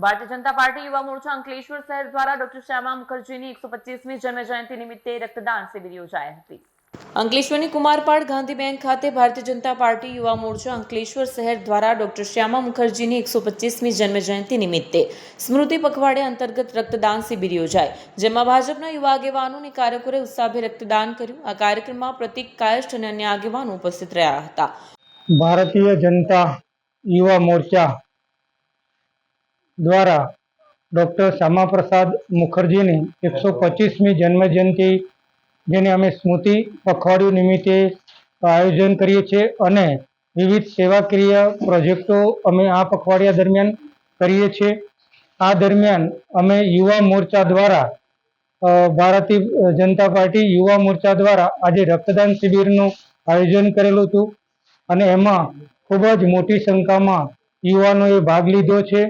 Bharatiya Janata party યુવા મોરચા અંકલેશ્વર શહેર દ્વારા ડોક્ટર શ્યામા મુખર્જીની 125મી જન્મ જયંતિ નિમિત્તે રક્તદાન શિબિર યોજાઈ હતી। અંકલેશ્વરની કુમારપાડ ગાંધી બેંક ખાતે ભારતીય જનતા પાર્ટી યુવા મોરચા અંકલેશ્વર શહેર દ્વારા ડોક્ટર શ્યામા મુખર્જીની 125મી જન્મ જયંતિ નિમિત્તે સ્મૃતિ પખવાડિયા અંતર્ગત રક્તદાન શિબિર યોજાઈ, જેમાં ભાજપના યુવા આગેવાનો અને કાર્યકરોએ ઉત્સાહભેર રક્તદાન કર્યું। આ કાર્યક્રમમાં પ્રતિક કાયસ્થ અને અન્ય આગેવાનો ઉપસ્થિત રહ્યા હતા। भारतीय जनता युवा मोर्चा द्वारा डॉक्टर श्यामा प्रसाद मुखर्जी ने 125મી जन्म जयंती जेने अमे स्मृति पखवाड़िયું निमित्ते आयोजन करीए छे अने विविध सेवाकीय प्रोजेक्टो अमे आ पखवाड़िया दरमियान करीए छे। आ दरमियान अमे युवा मोर्चा द्वारा भारतीय जनता पार्टी युवा मोर्चा द्वारा आज रक्तदान शिबिरનું आयोजन करेલું હતું અને એમાં ખૂબ જ મોટી સંખ્યામાં યુવાનોએ ભાગ લીધો છે।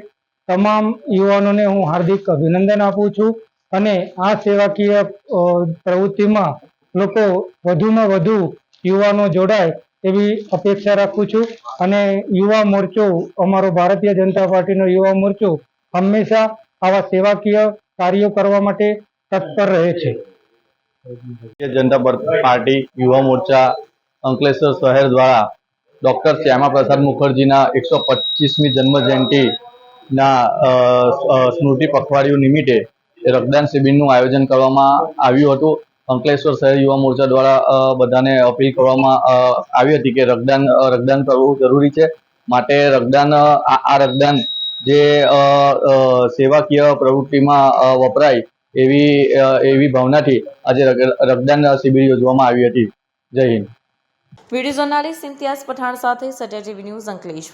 તમામ યુવાનોને હું હાર્દિક અભિનંદન આપું છું અને આ સેવાકીય પ્રવૃત્તિમાં લોકો વધુમાં વધુ યુવાનો જોડાય એવી અપેક્ષા રાખું છું અને યુવા મોરચો અમારો ભારતીય જનતા પાર્ટીનો યુવા મોરચો હંમેશા આવા સેવાકીય કાર્યો કરવા માટે તત્પર રહે છે। भारतीय जनता पार्टी युवा मोर्चा अंकलेश्वर शहर द्वारा डॉक्टर श्यामा प्रसाद मुखर्जी 125મી जन्म जयंती स्मृति पखवाड़िયું निमित्ते रक्तदान शिबिरનું आयोजन કરવામાં આવ્યું હતું। अंकलेश्वर शहर युवा मोर्चा द्वारा બધાને अपील કરવામાં આવી હતી કે રક્તદાન કરવું જરૂરી છે। માટે રક્તદાન જે સેવાકીય પ્રવૃત્તિમાં વપરાય એવી ભાવનાથી આજે રક્તદાન શિબિર યોજવામાં આવી હતી। જય હિન્દ। वीडियो जर्नलिस्ट इम्तियाज पठान साथे सत्या टीवी न्यूज़ अंकलेश्वर।